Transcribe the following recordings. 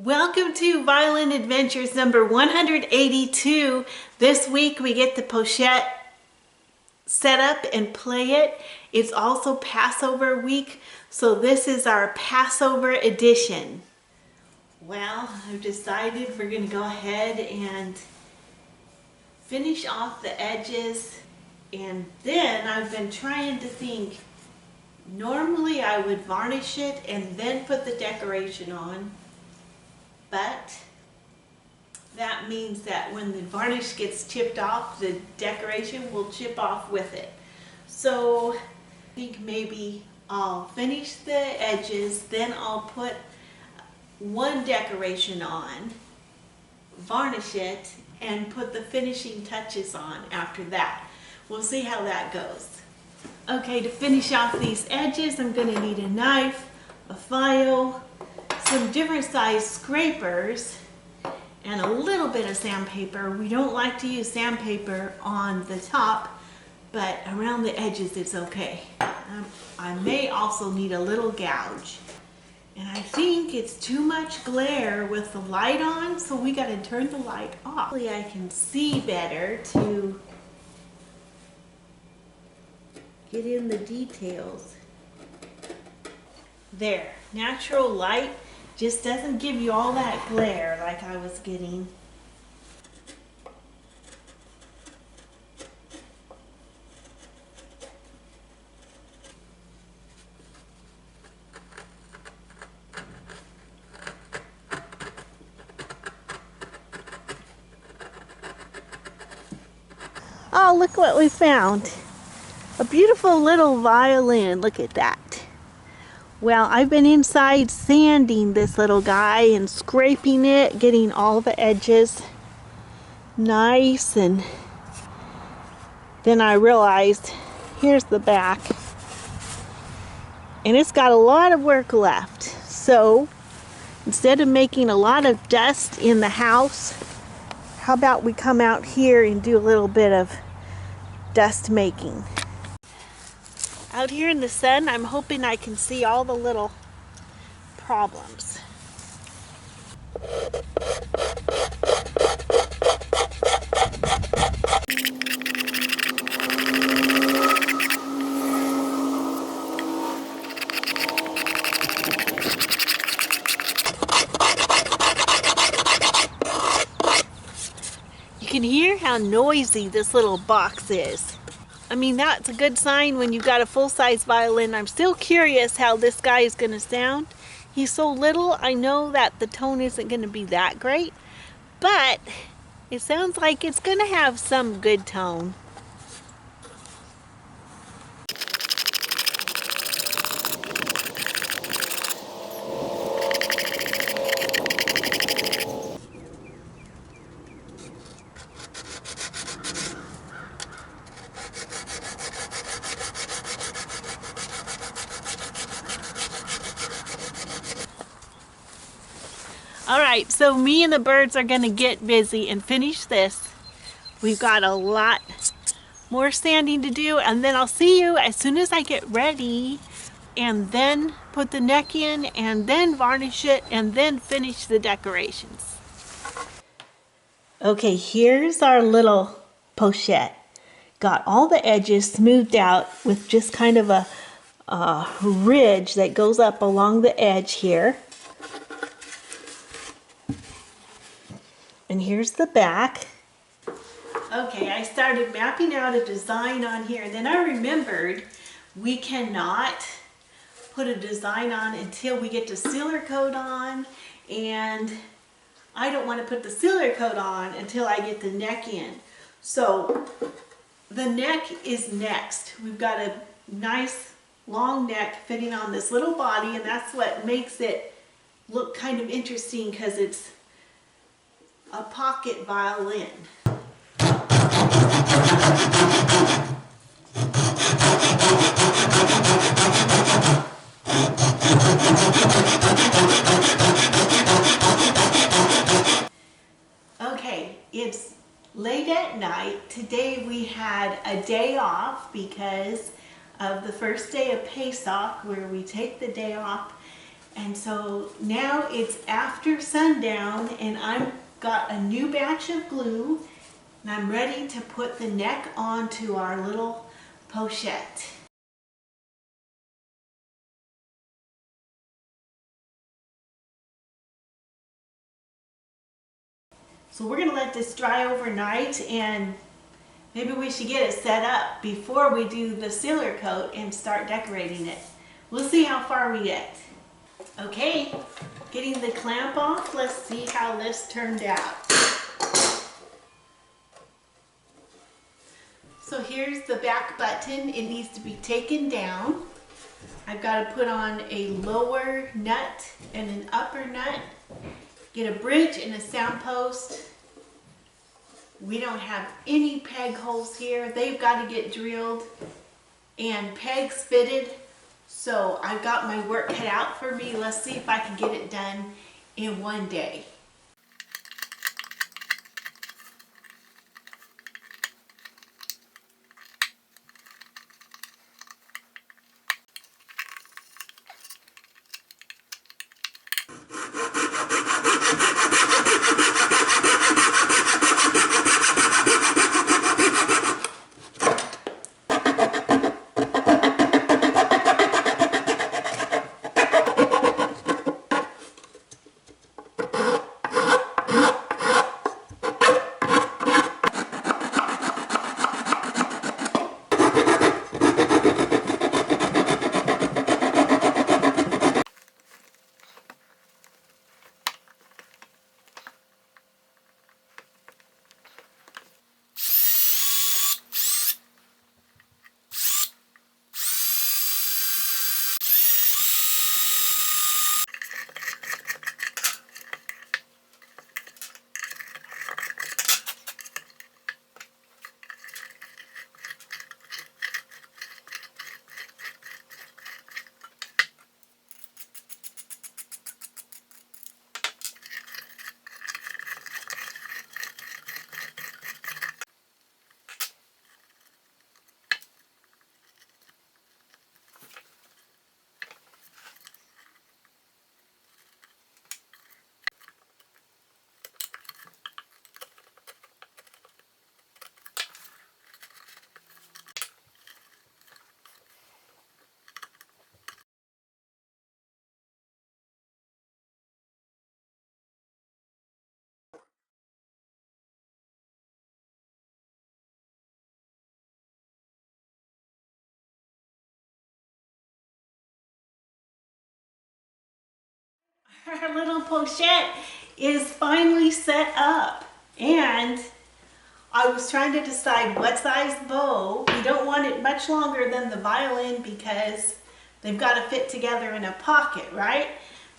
Welcome to Violin Adventures number 182. This week we get the Pochette set up and play it. It's also Passover week, so this is our Passover edition. Well, I've decided we're going to go ahead and finish off the edges, and then I've been trying to think. Normally I would varnish it and then put the decoration on. But that means that when the varnish gets chipped off, the decoration will chip off with it. So I think maybe I'll finish the edges, then I'll put one decoration on, varnish it, and put the finishing touches on after that. We'll see how that goes. Okay, to finish off these edges, I'm going to need a knife, a file, some different size scrapers, and a little bit of sandpaper. We don't like to use sandpaper on the top, but around the edges it's okay. I may also need a little gouge. And I think it's too much glare with the light on, so we got to turn the light off. Hopefully I can see better to get in the details. There, natural light just doesn't give you all that glare like I was getting. Oh, look what we found. A beautiful little violin. Look at that. Well, I've been inside sanding this little guy and scraping it, getting all the edges nice, and then I realized here's the back, and it's got a lot of work left. So instead of making a lot of dust in the house, how about we come out here and do a little bit of dust making. Out here in the sun, I'm hoping I can see all the little problems. You can hear how noisy this little box is. I mean, that's a good sign when you've got a full-size violin. I'm still curious how this guy is going to sound. He's so little, I know that the tone isn't going to be that great, but it sounds like it's going to have some good tone. Alright, so me and the birds are going to get busy and finish this. We've got a lot more sanding to do, and then I'll see you as soon as I get ready, and then put the neck in, and then varnish it, and then finish the decorations. Okay, here's our little pochette. Got all the edges smoothed out with just kind of a ridge that goes up along the edge here. And here's the back. Okay, I started mapping out a design on here, and then I remembered we cannot put a design on until we get the sealer coat on, and I don't want to put the sealer coat on until I get the neck in. So the neck is next. We've got a nice long neck fitting on this little body, and that's what makes it look kind of interesting because it's a pocket violin. Okay, it's late at night. Today we had a day off because of the first day of Pesach, where we take the day off And so now it's after sundown and I've got a new batch of glue and I'm ready to put the neck onto our little pochette. So we're going to let this dry overnight, and maybe we should get it set up before we do the sealer coat and start decorating it. We'll see how far we get. Okay, getting the clamp off. Let's see how this turned out. So here's the back button. It needs to be taken down. I've got to put on a lower nut and an upper nut. Get a bridge and a sound post. We don't have any peg holes here. They've got to get drilled and pegs fitted. So I've got my work cut out for me. Let's see if I can get it done in one day. Our little pochette is finally set up, and I was trying to decide what size bow. We don't want it much longer than the violin because they've got to fit together in a pocket, right?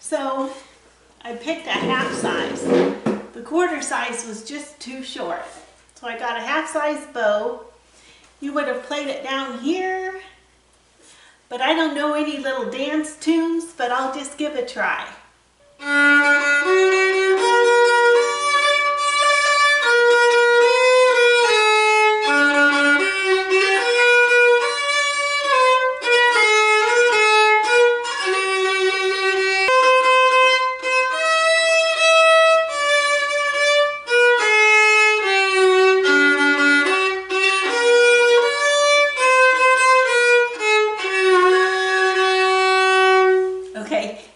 So I picked a half size. The quarter size was just too short. So I got a half size bow. You would have played it down here, but I don't know any little dance tunes, but I'll just give it a try.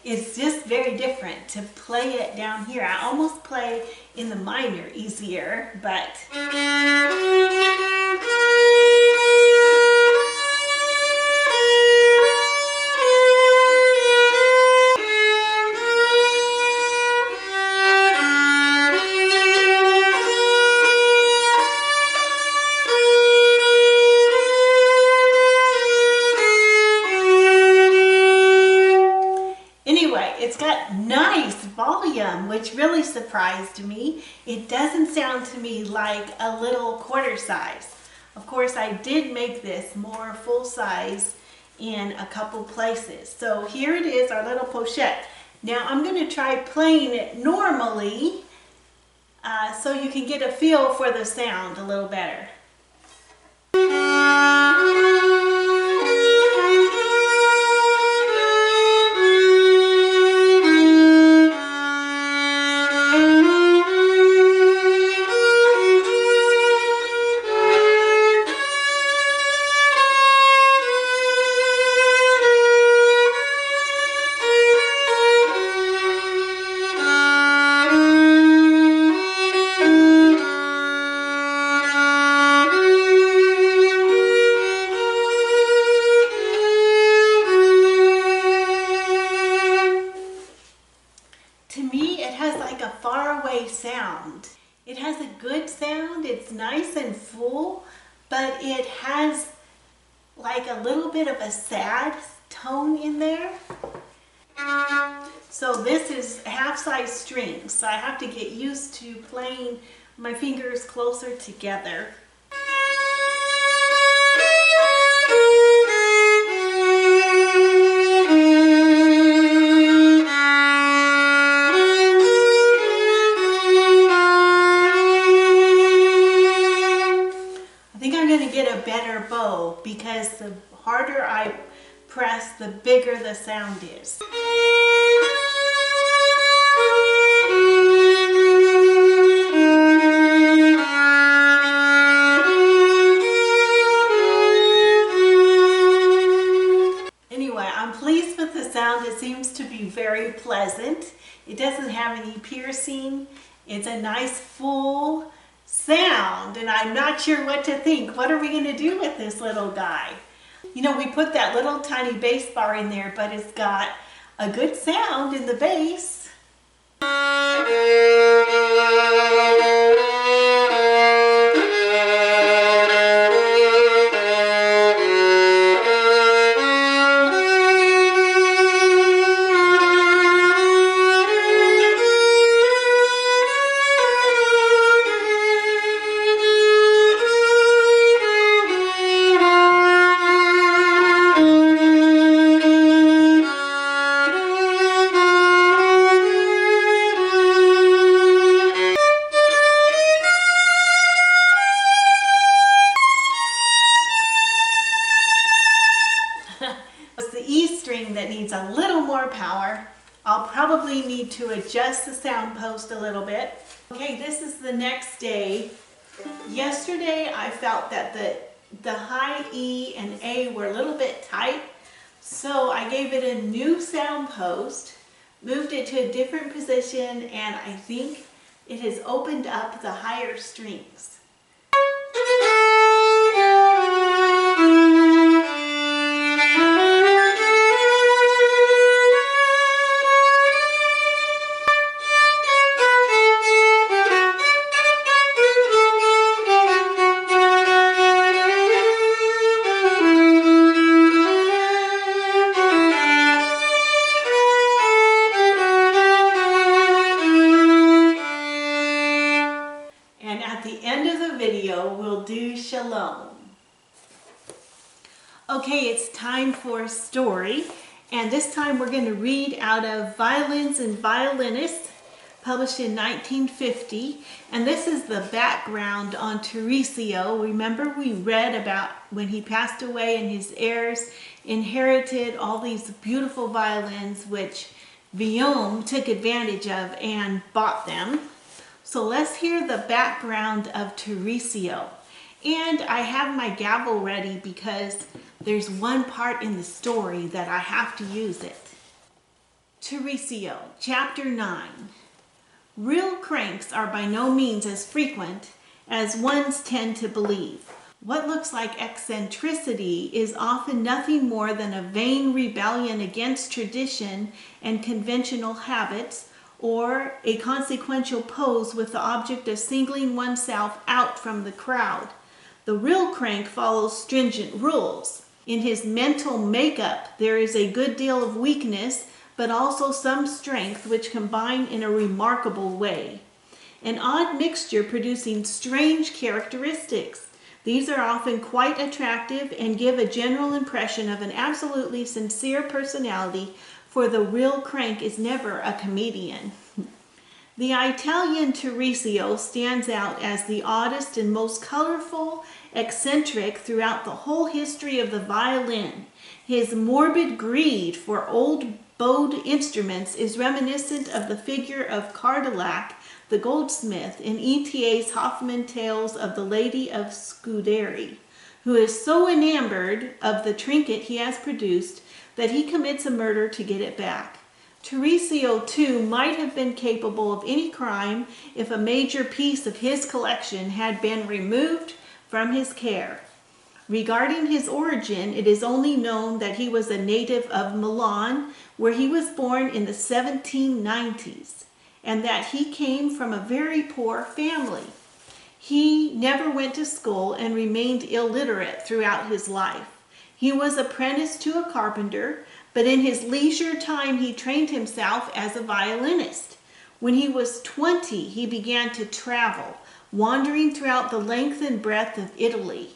It's just very different to play it down here. I almost play in the minor easier, but it's got nice volume, which really surprised me. It doesn't sound to me like a little quarter size. Of course, I did make this more full size in a couple places. So here it is, our little pochette. Now I'm going to try playing it normally so you can get a feel for the sound a little better. sound. It has a good sound. It's nice and full, but it has like a little bit of a sad tone in there. So this is half-size strings, so I have to get used to playing my fingers closer together. I think I'm going to get a better bow because the harder I press, the bigger the sound is. Anyway, I'm pleased with the sound. It seems to be very pleasant. It doesn't have any piercing. It's a nice full sound, and I'm not sure what to think. What are we going to do with this little guy? You know, we put that little tiny bass bar in there, but it's got a good sound in the bass. That needs a little more power. I'll probably need to adjust the sound post a little bit. Okay, this is the next day. Yesterday I felt that the high E and A were a little bit tight, so I gave it a new sound post, moved it to a different position, and I think it has opened up the higher strings. We'll do Shalom. Okay, it's time for a story, and this time we're going to read out of Violins and Violinists, published in 1950, and this is the background on Teresio. Remember we read about when he passed away and his heirs inherited all these beautiful violins which Violin took advantage of and bought them. So let's hear the background of Teresio. And I have my gavel ready because there's one part in the story that I have to use it. Teresio, Chapter 9. Real cranks are by no means as frequent as ones tend to believe. What looks like eccentricity is often nothing more than a vain rebellion against tradition and conventional habits, or a consequential pose with the object of singling oneself out from the crowd. The real crank follows stringent rules. In his mental makeup, there is a good deal of weakness, but also some strength which combine in a remarkable way. An odd mixture producing strange characteristics. These are often quite attractive and give a general impression of an absolutely sincere personality, for the real crank is never a comedian. The Italian Teresio stands out as the oddest and most colorful, eccentric throughout the whole history of the violin. His morbid greed for old bowed instruments is reminiscent of the figure of Cardillac, the goldsmith, in E.T.A.'s Hoffmann Tales of the Lady of Scuderi, who is so enamored of the trinket he has produced that he commits a murder to get it back. Teresio, too, might have been capable of any crime if a major piece of his collection had been removed from his care. Regarding his origin, it is only known that he was a native of Milan, where he was born in the 1790s. and that he came from a very poor family. He never went to school and remained illiterate throughout his life. He was apprenticed to a carpenter, but in his leisure time he trained himself as a violinist. When he was 20, he began to travel, wandering throughout the length and breadth of Italy.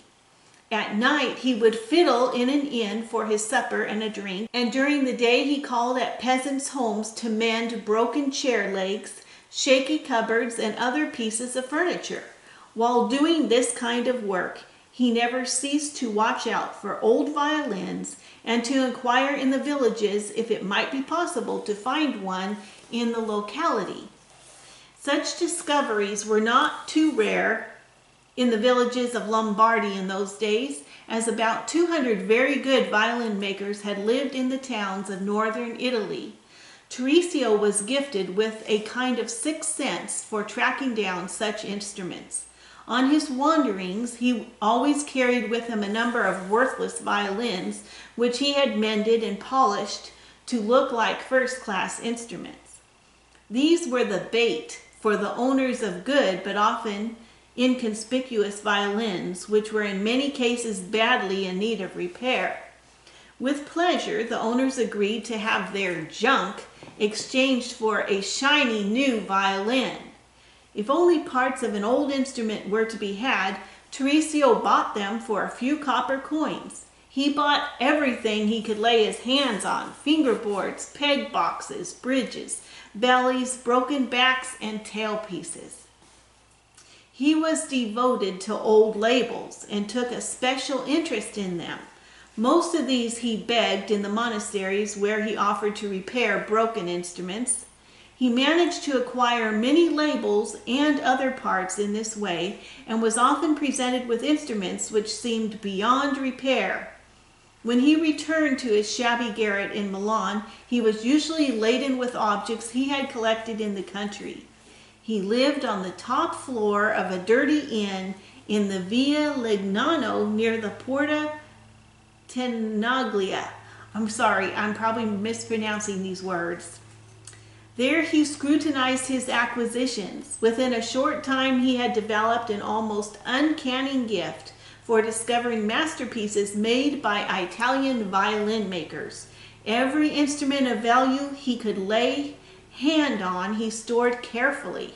At night, he would fiddle in an inn for his supper and a drink, and during the day he called at peasants' homes to mend broken chair legs, shaky cupboards, and other pieces of furniture. While doing this kind of work, he never ceased to watch out for old violins and to inquire in the villages if it might be possible to find one in the locality. Such discoveries were not too rare in the villages of Lombardy in those days, as about 200 very good violin makers had lived in the towns of northern Italy. Teresio was gifted with a kind of sixth sense for tracking down such instruments. On his wanderings, he always carried with him a number of worthless violins, which he had mended and polished to look like first-class instruments. These were the bait for the owners of good but often inconspicuous violins, which were in many cases badly in need of repair. With pleasure, the owners agreed to have their junk exchanged for a shiny new violin. If only parts of an old instrument were to be had, Teresio bought them for a few copper coins. He bought everything he could lay his hands on: fingerboards, peg boxes, bridges, bellies, broken backs, and tailpieces. He was devoted to old labels and took a special interest in them. Most of these he begged in the monasteries where he offered to repair broken instruments. He managed to acquire many labels and other parts in this way, and was often presented with instruments which seemed beyond repair. When he returned to his shabby garret in Milan, he was usually laden with objects he had collected in the country. He lived on the top floor of a dirty inn in the Via Legnano near the Porta Tenaglia. I'm sorry, I'm probably mispronouncing these words. There he scrutinized his acquisitions. Within a short time he had developed an almost uncanny gift for discovering masterpieces made by Italian violin makers. Every instrument of value he could lay hand on he stored carefully,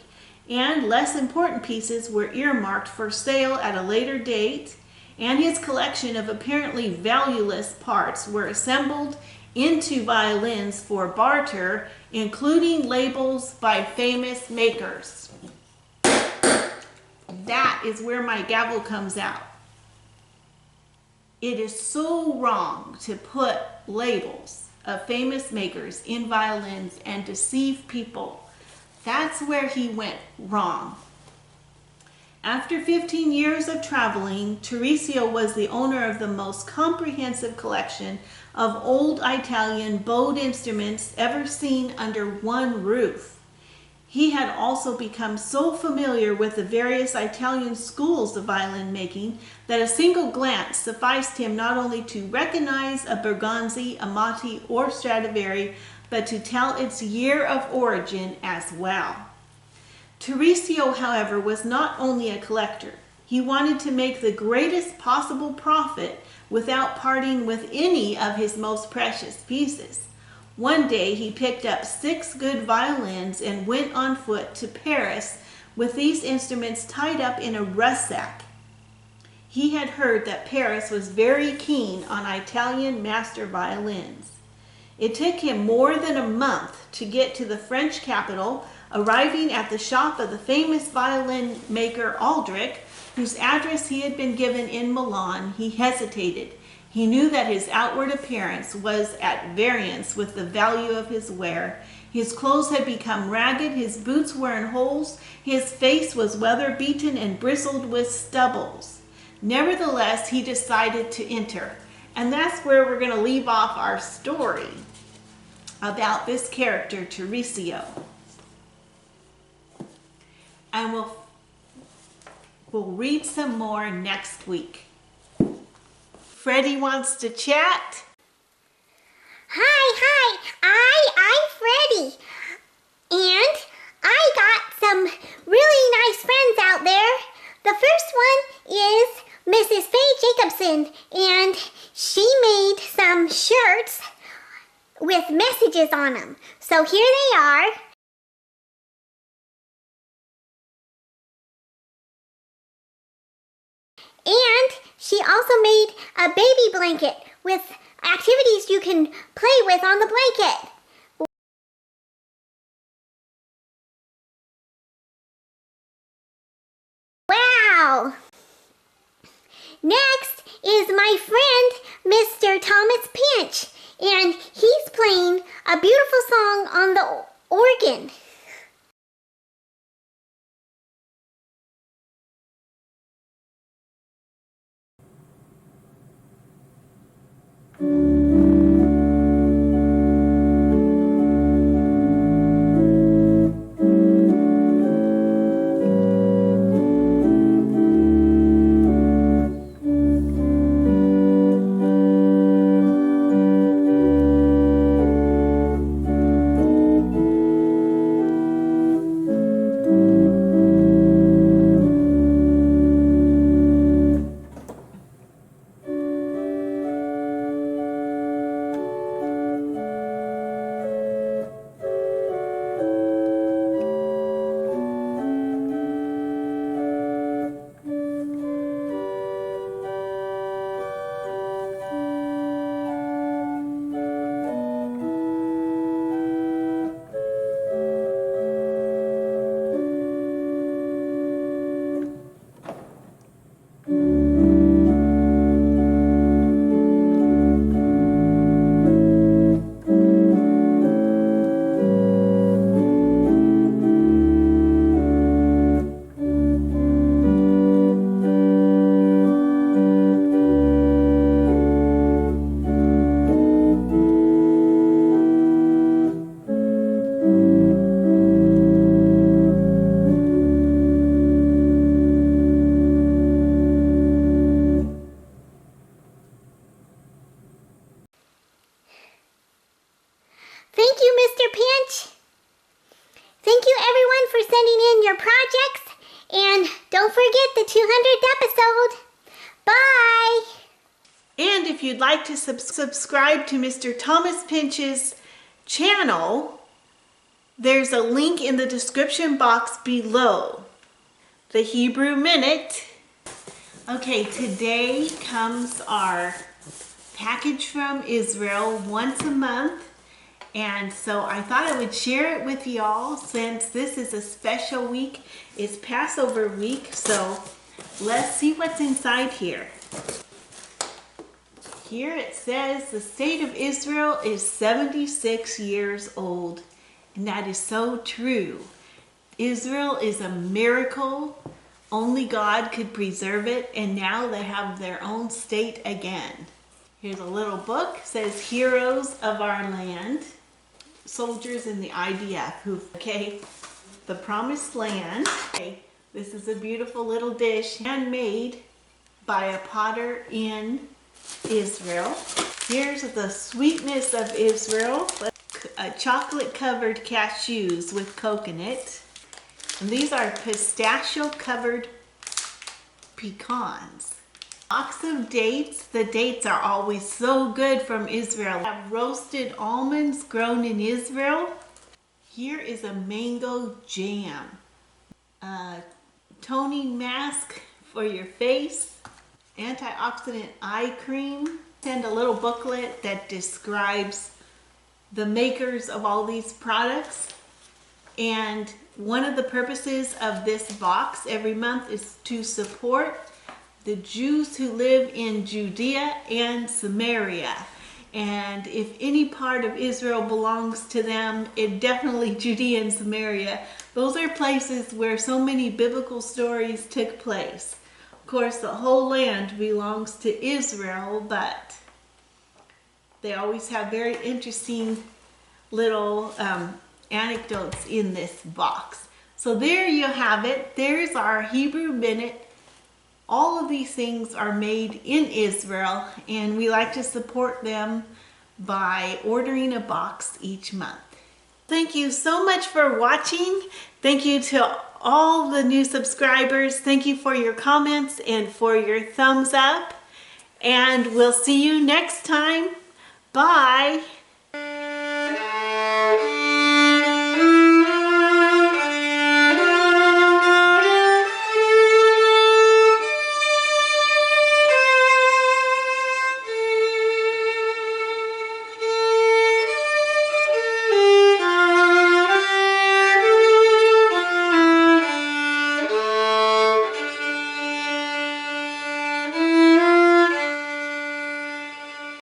and less important pieces were earmarked for sale at a later date, and his collection of apparently valueless parts were assembled into violins for barter, including labels by famous makers. That is where my gavel comes out. It is so wrong to put labels of famous makers in violins and deceive people. That's where he went wrong. After 15 years of traveling, Teresio was the owner of the most comprehensive collection of old Italian bowed instruments ever seen under one roof. He had also become so familiar with the various Italian schools of violin making that a single glance sufficed him not only to recognize a Bergonzi, Amati, or Stradivari, but to tell its year of origin as well. Teresio, however, was not only a collector. He wanted to make the greatest possible profit without parting with any of his most precious pieces. One day he picked up 6 good violins and went on foot to Paris with these instruments tied up in a russack. He had heard that Paris was very keen on Italian master violins. It took him more than a month to get to the French capital. Arriving at the shop of the famous violin maker Aldrich, whose address he had been given in Milan, he hesitated. He knew that his outward appearance was at variance with the value of his wear. His clothes had become ragged, his boots were in holes, his face was weather-beaten and bristled with stubbles. Nevertheless, he decided to enter. And that's where we're going to leave off our story about this character, Teresio. And we'll read some more next week. Freddie wants to chat. Hi, I'm Freddie. And with messages on them. So here they are. And she also made a baby blanket with activities you can play with on the blanket. Wow! Next is my friend, Mr. Thomas Pinch, and he's playing a beautiful song on the organ. Thank you, Mr. Pinch. Thank you, everyone, for sending in your projects. And don't forget the 200th episode. Bye. And if you'd like to subscribe to Mr. Thomas Pinch's channel, there's a link in the description box below. The Hebrew Minute. Okay, today comes our package from Israel once a month. And so I thought I would share it with y'all since this is a special week. It's Passover week, so let's see what's inside here. Here it says the state of Israel is 76 years old, and that is so true. Israel is a miracle. Only God could preserve it, and now they have their own state again. Here's a little book. It says Heroes of Our Land. Soldiers in the IDF the Promised Land. Okay, this is a beautiful little dish handmade by a potter in Israel. Here's the sweetness of Israel. Chocolate covered cashews with coconut. And these are pistachio covered pecans. Box of dates. The dates are always so good from Israel. I have roasted almonds grown in Israel. Here is a mango jam. Toning mask for your face. Antioxidant eye cream. And a little booklet that describes the makers of all these products. And one of the purposes of this box every month is to support the Jews who live in Judea and Samaria. And if any part of Israel belongs to them, it definitely Judea and Samaria. Those are places where so many biblical stories took place. Of course, the whole land belongs to Israel, but they always have very interesting little anecdotes in this box. So there you have it. There's our Hebrew Minute. All of these things are made in Israel, and we like to support them by ordering a box each month. Thank you so much for watching. Thank you to all the new subscribers. Thank you for your comments and for your thumbs up. And we'll see you next time. Bye.